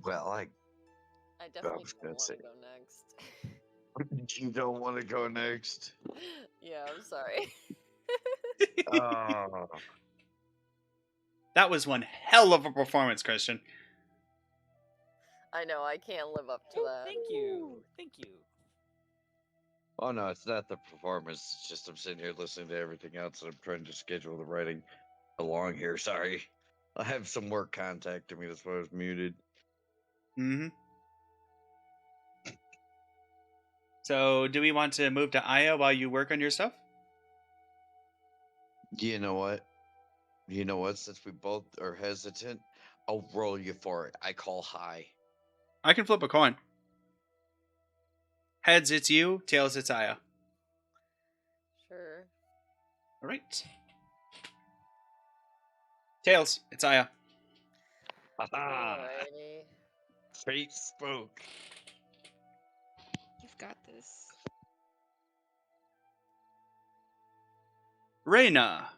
Well, I I definitely was don't gonna want say to go next. you don't want to go next. Yeah, I'm sorry. Oh, That was one hell of a performance, Christian. I know, I can't live up to Oh, that. thank you. Thank you. oh no, it's not the performance. It's just I'm sitting here listening to everything else, and I'm trying to schedule the writing along here. Sorry, I have some work contacting me. That's why I was muted. Mm-hmm. So, do we want to move to Aya while you work on your stuff? You know what? You know what? Since we both are hesitant, I'll roll you for it. I call high. I can flip a coin. Heads, it's you. Tails, it's Aya. Sure. All right. Tails, it's Aya. Aha! Alrighty. Fate spoke. You've got this. Reyna,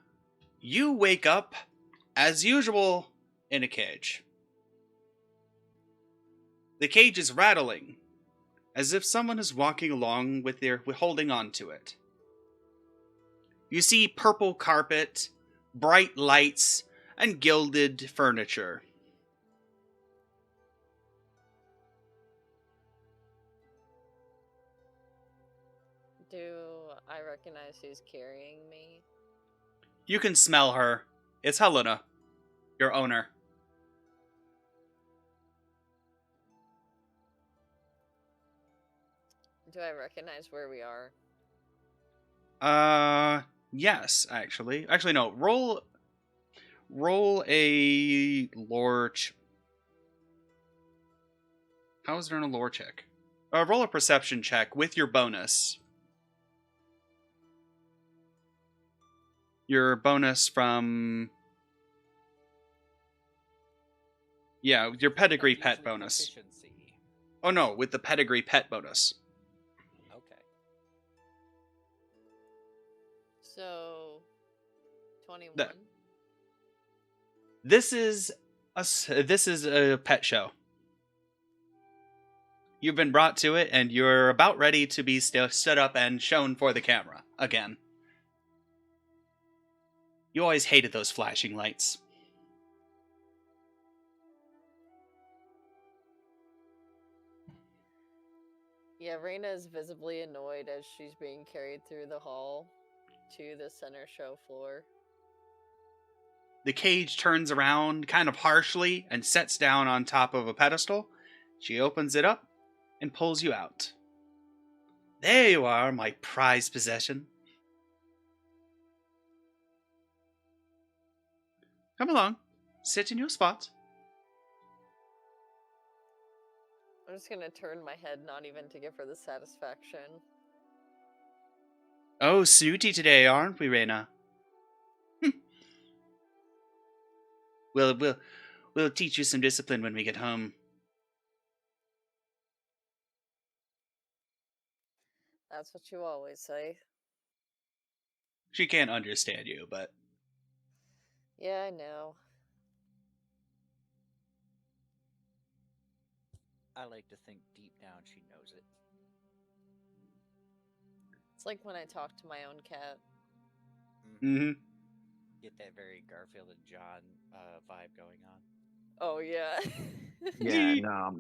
you wake up, as usual, in a cage. The cage is rattling, as if someone is walking along with holding on to it. You see purple carpet, bright lights, and gilded furniture. Do I recognize who's carrying me? You can smell her. It's Helena, your owner. Do I recognize where we are? Yes, actually. Actually, no. Roll a lore. How is there a lore check? Roll a perception check with your bonus. Your bonus from. Yeah, your pedigree pet Usually bonus. proficiency. Oh no, with the pedigree pet bonus. Okay. So, 21. This is a pet show. You've been brought to it, and you're about ready to be stood up and shown for the camera again. You always hated those flashing lights. Yeah, Reyna is visibly annoyed as she's being carried through the hall to the center show floor. The cage turns around kind of harshly and sets down on top of a pedestal. She opens it up and pulls you out. There you are, my prized possession. Come along. Sit in your spot. I'm just gonna turn my head, not even to give her the satisfaction. Oh, snooty today, aren't we, Reyna? We'll teach you some discipline when we get home. That's what you always say. She can't understand you, but Yeah, I know. I like to think deep down she knows it. It's like when I talk to my own cat. mm-hmm. Get that very Garfield and John vibe going on. Oh, yeah. Yeah, no,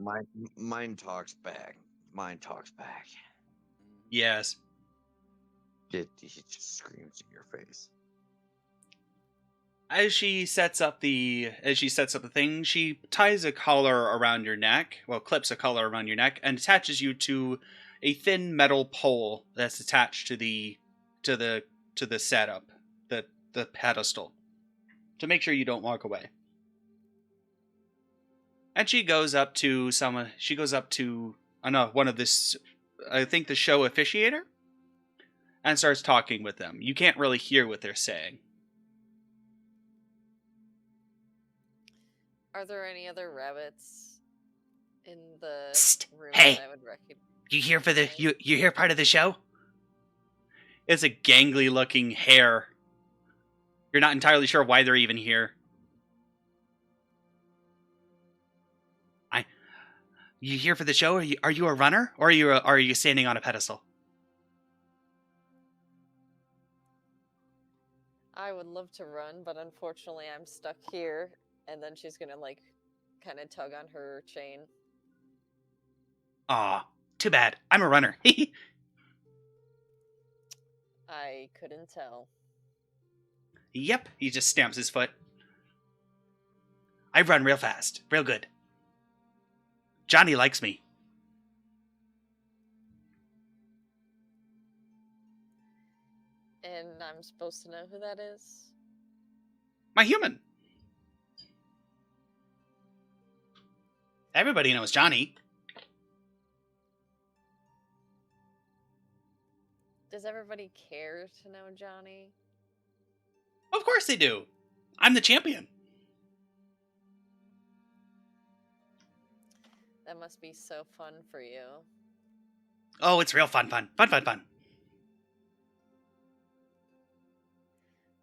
mine talks back. Mine talks back. Yes. It just screams in your face. As she sets up the thing, she ties a collar around your neck. Well, clips a collar around your neck and attaches you to a thin metal pole that's attached to the setup, the pedestal, to make sure you don't walk away. And she goes up to one of this, I think the show officiator, and starts talking with them. You can't really hear what they're saying. Are there any other rabbits in the Psst, room hey, that I would recognize? You here for the you here part of the show? It's a gangly looking hare. You're not entirely sure why they're even here. You here for the show? Are you a runner, or are you standing on a pedestal? I would love to run, but unfortunately I'm stuck here. And then she's gonna, like, kind of tug on her chain. Aw, too bad. I'm a runner. I couldn't tell. Yep, he just stamps his foot. I run real fast, real good. Johnny likes me. And I'm supposed to know who that is? My human. Everybody knows Johnny. Does everybody care to know Johnny? Of course they do. I'm the champion. That must be so fun for you. Oh, it's real fun.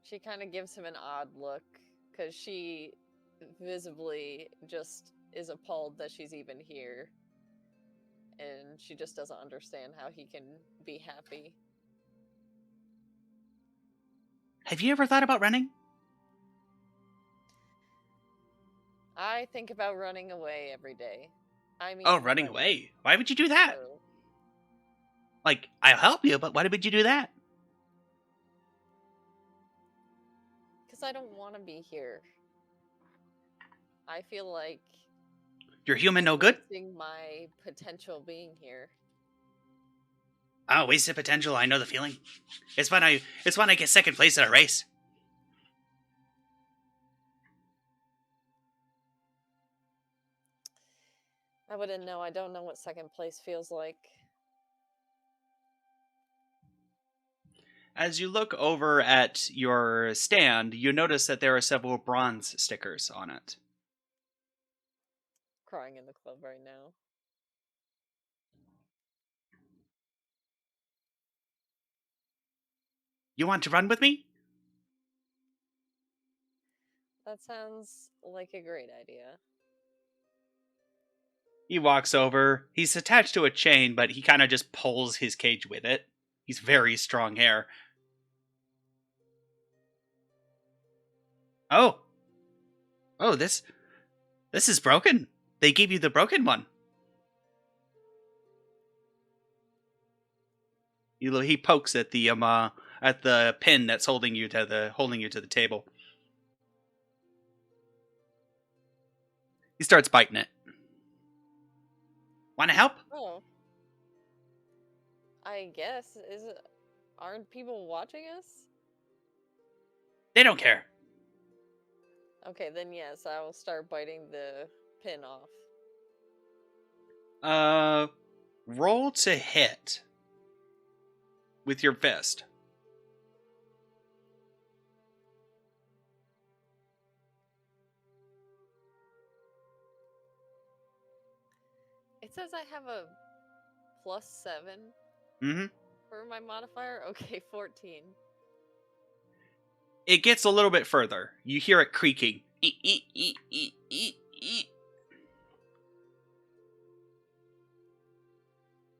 She kind of gives him an odd look, because she visibly just is appalled that she's even here. And she just doesn't understand how he can be happy. Have you ever thought about running? I think about running away every day. I mean, Oh, running away? Why would you do that? Like, I'll help you, but why would you do that? Because I don't want to be here. I feel like You're human, no good? wasting my potential being here. Oh, wasted potential. I know the feeling. It's when I get second place at a race. I wouldn't know. I don't know what second place feels like. As you look over at your stand, you notice that there are several bronze stickers on it. Crying in the club right now. You want to run with me? That sounds like a great idea. He walks over. He's attached to a chain, but he kind of just pulls his cage with it. He's very strong hair. Oh, this is broken. They gave you the broken one. He pokes at the pin that's holding you to the table. He starts biting it. Want to help? Oh. I guess. Aren't people watching us? They don't care. Okay, then yes, I will start biting the pin off. Roll to hit with your fist. It says I have a +7 Mm-hmm. for my modifier. Okay, 14. It gets a little bit further. You hear it creaking.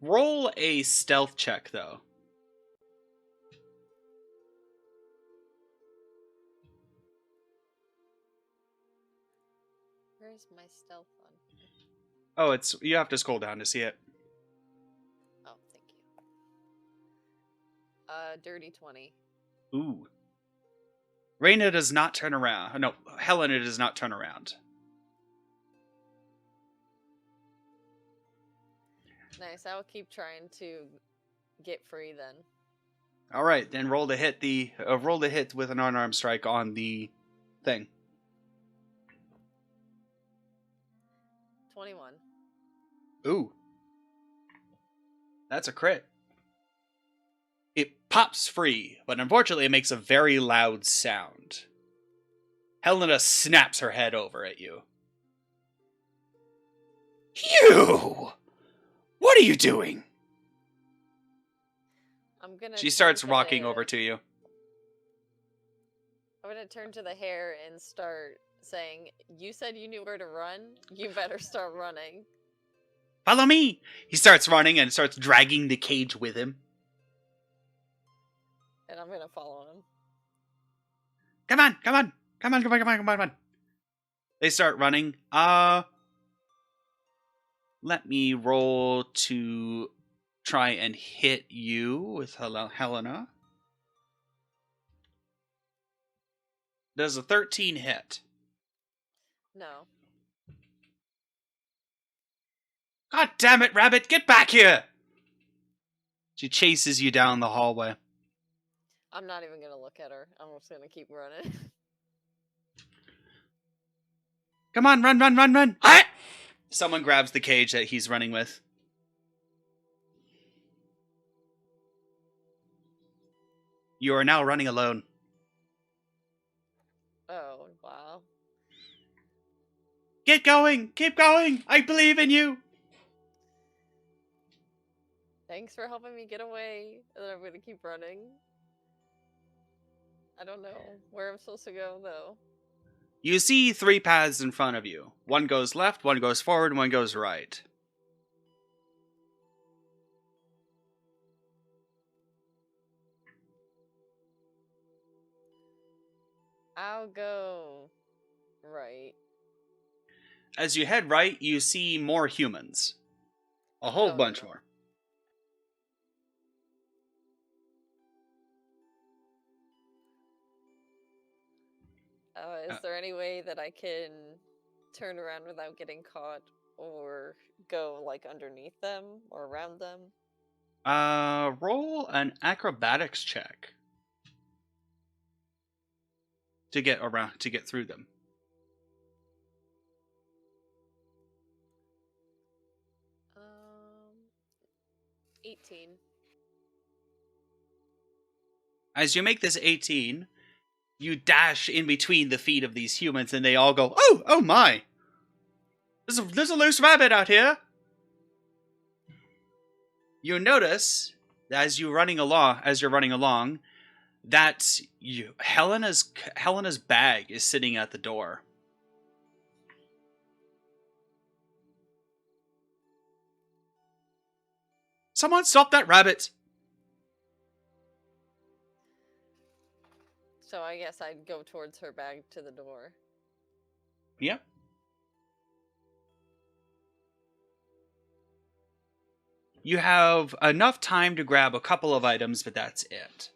Roll a stealth check, though. Where's my stealth on? Oh, you have to scroll down to see it. Oh, thank you. Dirty 20. Ooh. Reyna does not turn around. No, Helena does not turn around. Nice. I will keep trying to get free then. All right, then roll to hit with an unarmed strike on the thing. 21. Ooh. That's a crit. It pops free, but unfortunately it makes a very loud sound. Helena snaps her head over at you. You! What are you doing? I'm gonna. She starts walking over to you. I'm gonna turn to the hair and start saying, "You said you knew where to run. You better start running." Follow me! He starts running and starts dragging the cage with him. And I'm gonna follow him. Come on, come on, come on, come on, come on, come on, come on. They start running. Let me roll to try and hit you with Helena. Does a 13 hit? No. God damn it, Rabbit, get back here! She chases you down the hallway. I'm not even gonna look at her. I'm just gonna keep running. Come on, run, run, run, run! Ah! Someone grabs the cage that he's running with. You are now running alone. Oh, wow. Get going! Keep going! I believe in you! Thanks for helping me get away. And then I'm gonna keep running. I don't know where I'm supposed to go, though. You see 3 paths in front of you. One goes left, one goes forward, and one goes right. I'll go right. As you head right, you see more humans. A whole Oh, bunch no. more. Is there any way that I can turn around without getting caught or go like underneath them or around them? Roll an acrobatics check to get through them. 18. As you make this 18, you dash in between the feet of these humans, and they all go, "Oh, oh my! There's a loose rabbit out here." You notice as you're running along, that Helena's bag is sitting at the door. Someone stop that rabbit! So I guess I'd go towards her bag to the door. Yep. You have enough time to grab a couple of items, but that's it.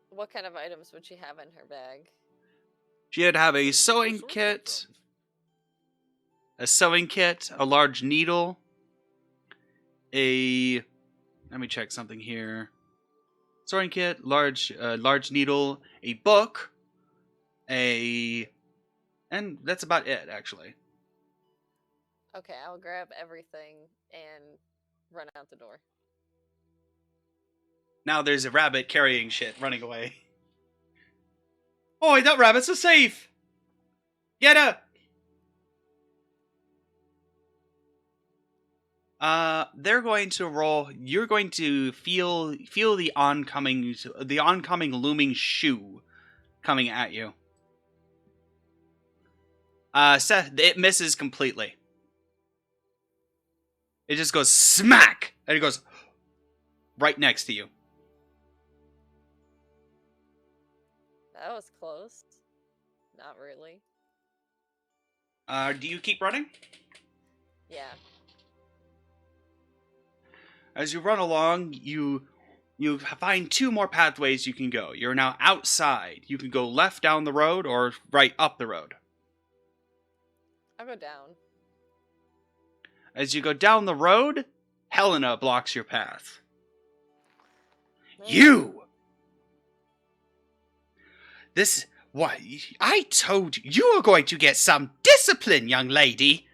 What kind of items would she have in her bag? She'd have a sewing kit, a large needle, let me check something here. Sewing kit, large needle, a book, and that's about it, actually. Okay, I'll grab everything and run out the door. Now there's a rabbit carrying shit, running away. Oi, that rabbit's a thief! Get her! They're going to roll. You're going to feel the oncoming looming shoe coming at you. Seth, it misses completely. It just goes smack, and it goes right next to you. That was close. Not really. Do you keep running? Yeah. As you run along, you find 2 more pathways you can go. You're now outside. You can go left down the road or right up the road. I'll go down. As you go down the road, Helena blocks your path. You! I told you, you are going to get some discipline, young lady.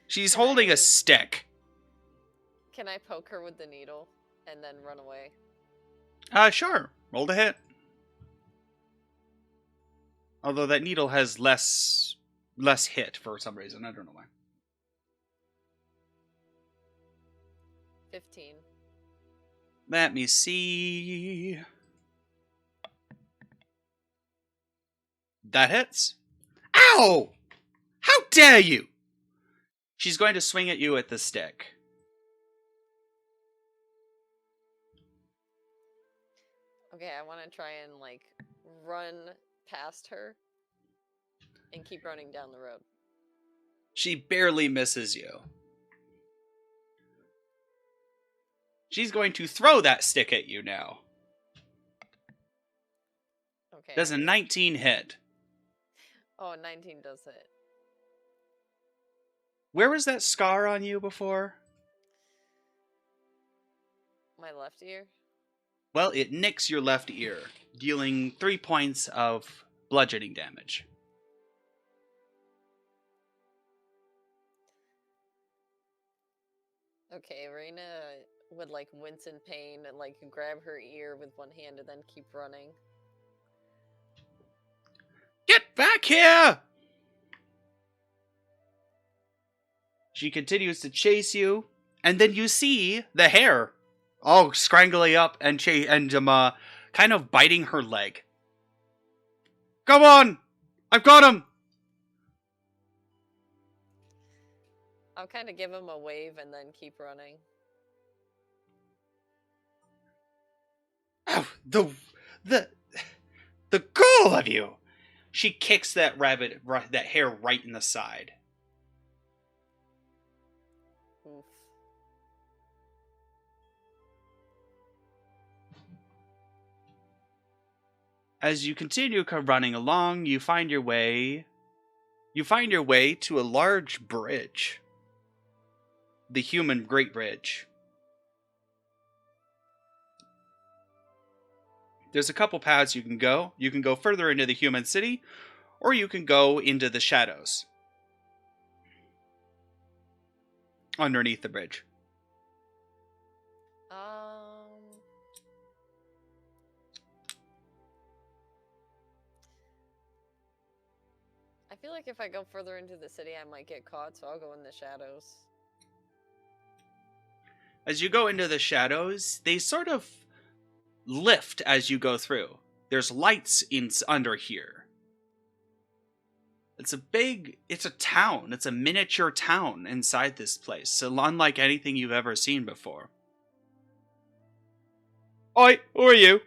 She's holding a stick. Can I poke her with the needle and then run away? Sure. Roll to hit. Although that needle has less hit for some reason. I don't know why. 15. Let me see. That hits. Ow! How dare you! She's going to swing at you with the stick. Okay, I want to try and, like, run past her and keep running down the road. She barely misses you. She's going to throw that stick at you now. Okay. Does a 19 hit? Oh, 19 does hit. Where was that scar on you before? My left ear? Well, it nicks your left ear, dealing 3 points of bludgeoning damage. Okay, Reyna would, like, wince in pain and, like, grab her ear with one hand and then keep running. Get back here! She continues to chase you, and then you see the hair all scrangly up and kind of biting her leg. Come on! I've got him! I'll kind of give him a wave and then keep running. Oh, the gall of you! She kicks that that hair right in the side. Oof. As you continue running along, you find your way to a large bridge. The human Great Bridge. There's a couple paths you can go. You can go further into the human city, or you can go into the shadows underneath the bridge. I feel like if I go further into the city, I might get caught, so I'll go in the shadows. As you go into the shadows, they sort of lift as you go through. There's lights under here. It's a town. It's a miniature town inside this place. So unlike anything you've ever seen before. Oi, who are you?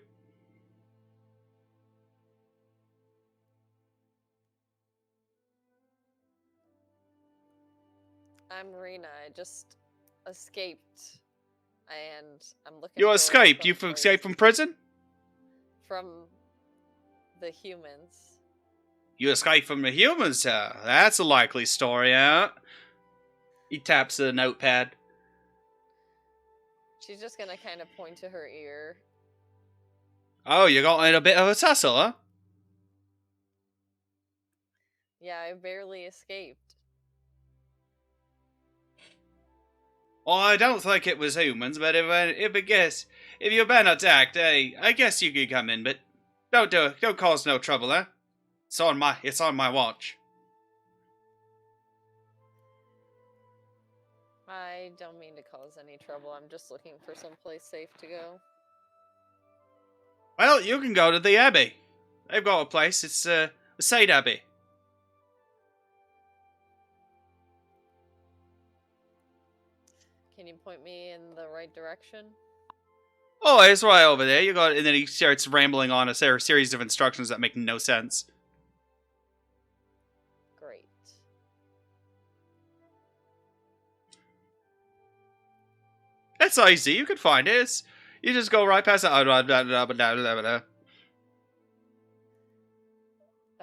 I'm Reyna. I just escaped, and I'm looking. You for escaped? You some escaped place from prison? from the humans. You escaped from the humans, sir. That's a likely story, huh? He taps the notepad. She's just gonna kind of point to her ear. Oh, you got in a bit of a tussle, huh? Yeah, I barely escaped. Well, I don't think it was humans, but if you've been attacked, I guess you could come in, but don't cause no trouble, huh? It's on my watch. I don't mean to cause any trouble. I'm just looking for someplace safe to go. Well, you can go to the Abbey. They've got a place. It's the Side Abbey. Can you point me in the right direction? Oh, it's right over there. You got, and then he starts rambling on a series of instructions that make no sense. Great. It's easy. You can find it. You just go right past it.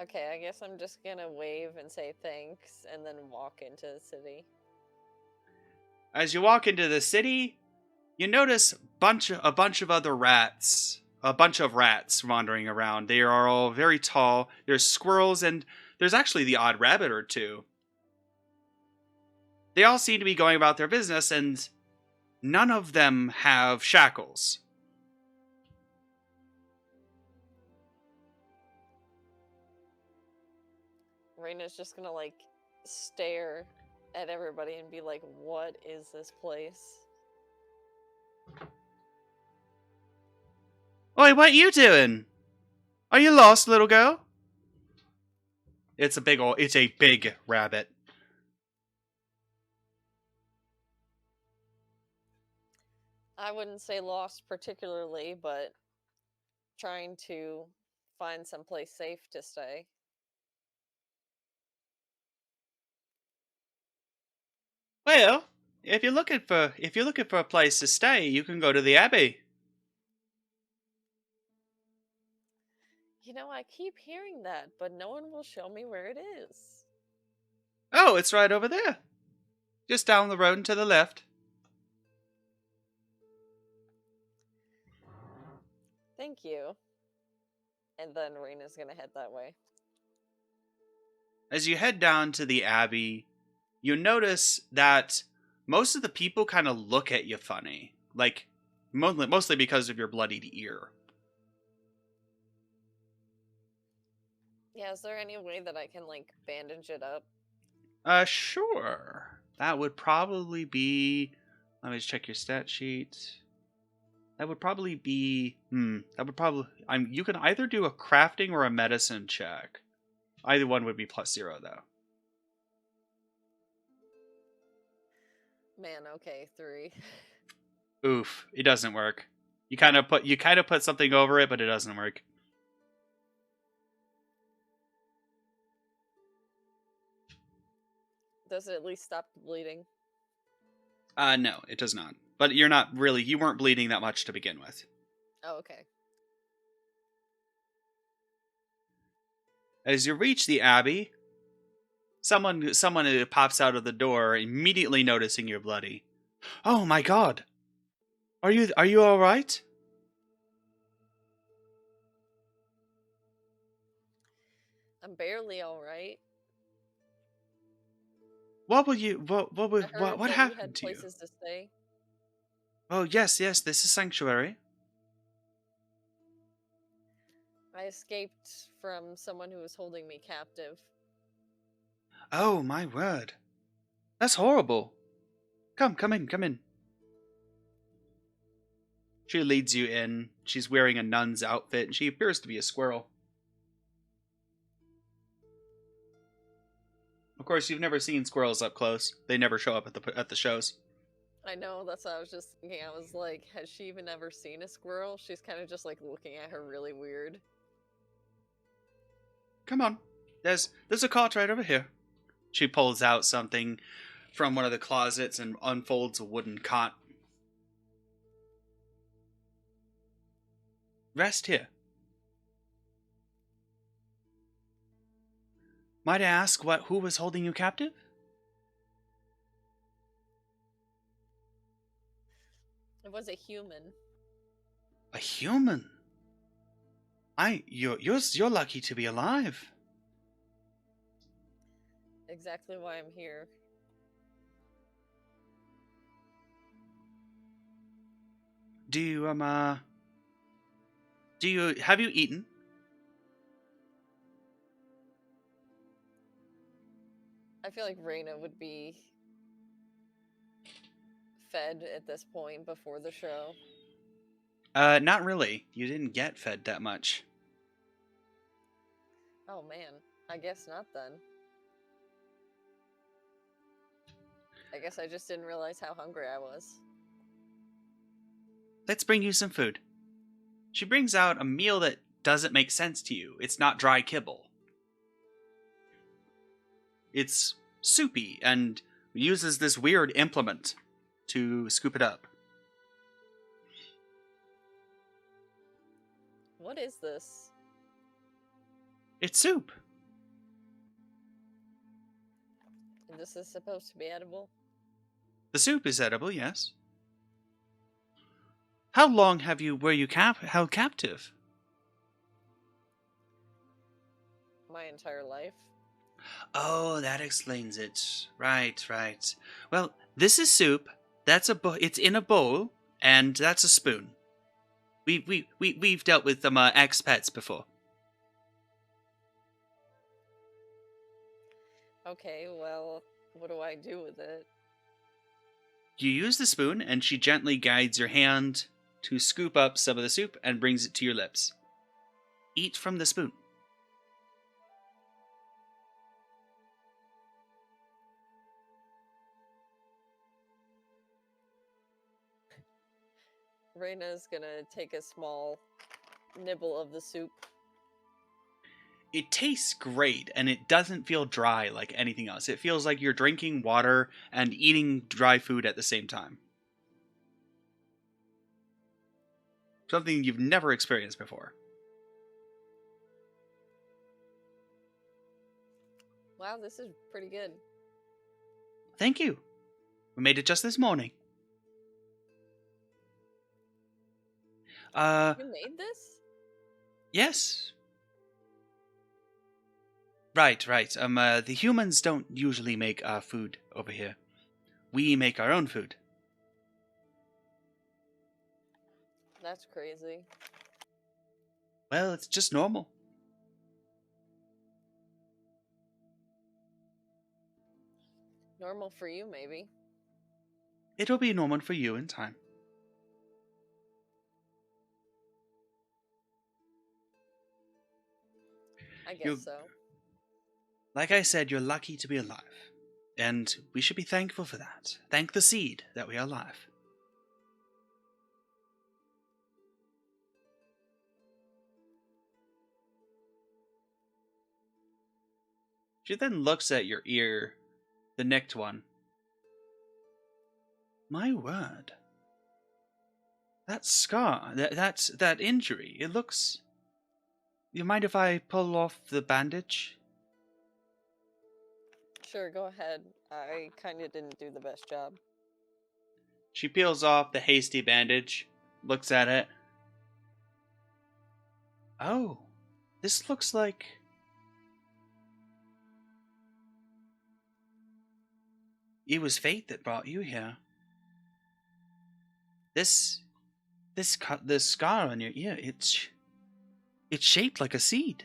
Okay, I guess I'm just gonna wave and say thanks, and then walk into the city. As you walk into the city, you notice a bunch of other rats. A bunch of rats wandering around. They are all very tall. There's squirrels, and there's actually the odd rabbit or two. They all seem to be going about their business, and none of them have shackles. Reyna's just gonna, like, stare at everybody and be like, what is this place? Oi, what are you doing? Are you lost, little girl? It's a big rabbit. I wouldn't say lost particularly, but trying to find someplace safe to stay. Well, if you're looking for a place to stay, you can go to the Abbey. You know, I keep hearing that, but no one will show me where it is. Oh, it's right over there. Just down the road and to the left. Thank you. And then Reyna's gonna head that way. As you head down to the Abbey, you notice that most of the people kind of look at you funny. Like, mostly because of your bloodied ear. Yeah, is there any way that I can, like, bandage it up? Sure. That would probably be... Let me just check your stat sheet. That would probably be... That would probably... you can either do a crafting or a medicine check. Either one would be +0, though. Man, okay, 3. Oof, it doesn't work. You kind of put something over it, but it doesn't work. Does it at least stop the bleeding? No, it does not. But you weren't bleeding that much to begin with. Oh, okay. As you reach the Abbey, someone pops out of the door, immediately noticing you're bloody. Oh my God! Are you all right? I'm barely alright. What I heard what that you happened had to you? places to stay. Oh yes, this is Sanctuary. I escaped from someone who was holding me captive. Oh my word. That's horrible. Come in. She leads you in. She's wearing a nun's outfit, and she appears to be a squirrel. Of course, you've never seen squirrels up close. They never show up at the shows. I know, that's what I was just thinking. I was like, has she even ever seen a squirrel? She's kind of just like looking at her really weird. Come on. There's a cart right over here. She pulls out something from one of the closets and unfolds a wooden cot. Rest here. Might I ask who was holding you captive? It was a human. A human? You're lucky to be alive. Exactly why I'm here. Have you eaten? I feel like Reyna would be fed at this point before the show. Not really. You didn't get fed that much. Oh man, I guess not then. I guess I just didn't realize how hungry I was. Let's bring you some food. She brings out a meal that doesn't make sense to you. It's not dry kibble. It's soupy and uses this weird implement to scoop it up. What is this? It's soup. And this is supposed to be edible? The soup is edible, yes. How long were you held captive? My entire life. Oh, that explains it. Right. Well, this is soup. It's in a bowl, and that's a spoon. We've dealt with them ex-pets before. Okay, well, what do I do with it? You use the spoon, and she gently guides your hand to scoop up some of the soup and brings it to your lips. Eat from the spoon. Reyna's gonna take a small nibble of the soup. It tastes great, and it doesn't feel dry like anything else. It feels like you're drinking water and eating dry food at the same time. Something you've never experienced before. Wow, this is pretty good. Thank you. We made it just this morning. You made this? Yes. Right. The humans don't usually make our food over here. We make our own food. That's crazy. Well, it's just normal. Normal for you, maybe. It'll be normal for you in time. I guess so. Like I said, you're lucky to be alive. And we should be thankful for that. Thank the seed that we are alive. She then looks at your ear, the nicked one. My word. That scar, that injury, it looks... You mind if I pull off the bandage? Sure, go ahead. I kind of didn't do the best job. She peels off the hasty bandage, looks at it. Oh, this looks like... It was fate that brought you here. This scar on your ear, it's shaped like a seed.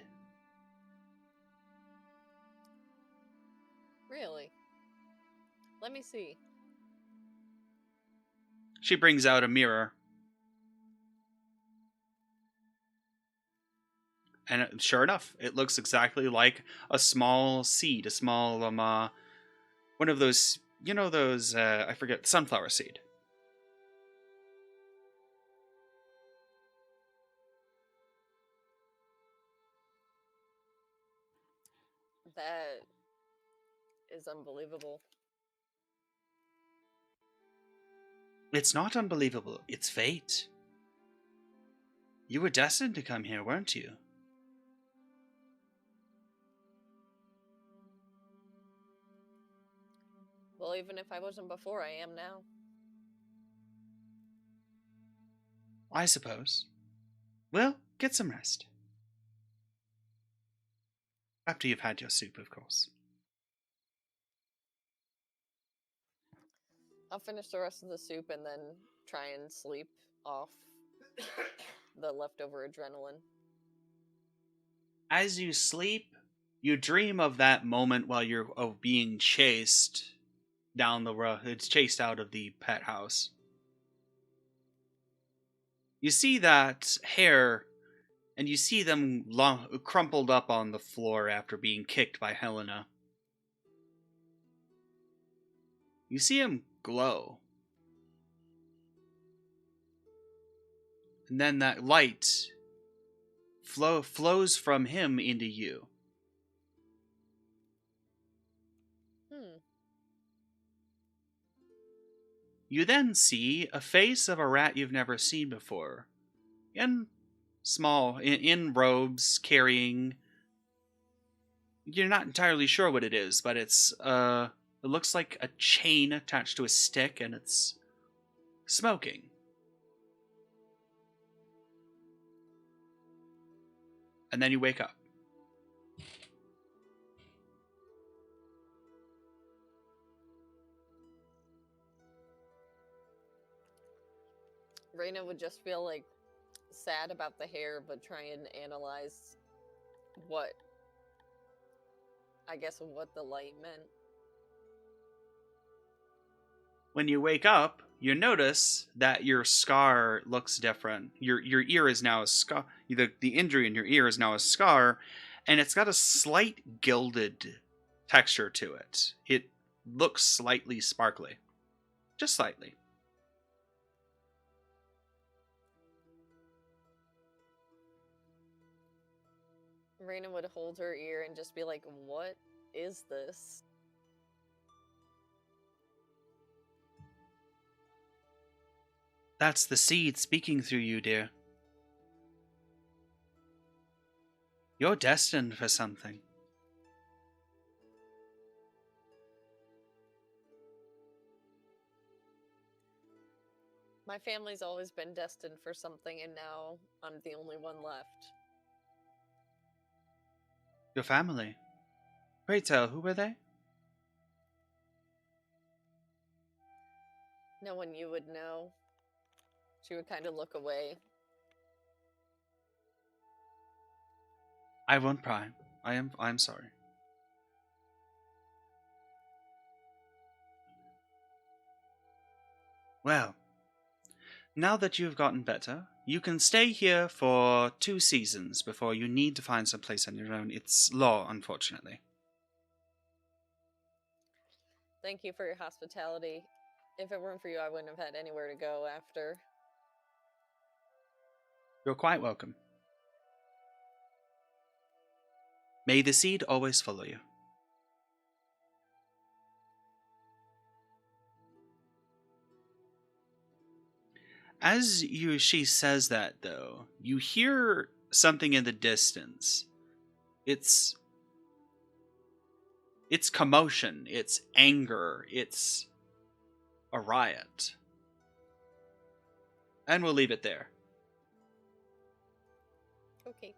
Really? Let me see. She brings out a mirror. And sure enough, it looks exactly like a small seed, a small, one of those, you know those, I forget, sunflower seed. That is unbelievable. It's not unbelievable, it's fate. You were destined to come here, weren't you? Well, even if I wasn't before, I am now. I suppose. Well, get some rest. After you've had your soup, of course. I'll finish the rest of the soup and then try and sleep off the leftover adrenaline. As you sleep, you dream of that moment while you're being chased down the road. It's chased out of the pet house. You see that hair, and you see them crumpled up on the floor after being kicked by Helena. You see him glow. And then that light flows from him into you. You then see a face of a rat you've never seen before. In robes, carrying... You're not entirely sure what it is, but it's, it looks like a chain attached to a stick, and it's smoking. And then you wake up. Reyna would just feel like sad about the hair, but try and analyze what the light meant. When you wake up, you notice that your scar looks different. Your ear is now a scar. The injury in your ear is now a scar, and it's got a slight gilded texture to it. It looks slightly sparkly. Just slightly. Reyna would hold her ear and just be like, "What is this?" That's the seed speaking through you, dear. You're destined for something. My family's always been destined for something, and now I'm the only one left. Your family. Pray tell, who were they? No one you would know. She would kind of look away. I won't pry. I'm sorry. Well, now that you've gotten better, you can stay here for 2 seasons before you need to find some place on your own. It's law, unfortunately. Thank you for your hospitality. If it weren't for you, I wouldn't have had anywhere to go after. You're quite welcome. May the seed always follow you. As she says that, though, you hear something in the distance. It's commotion, it's anger, it's a riot. And we'll leave it there. Okay.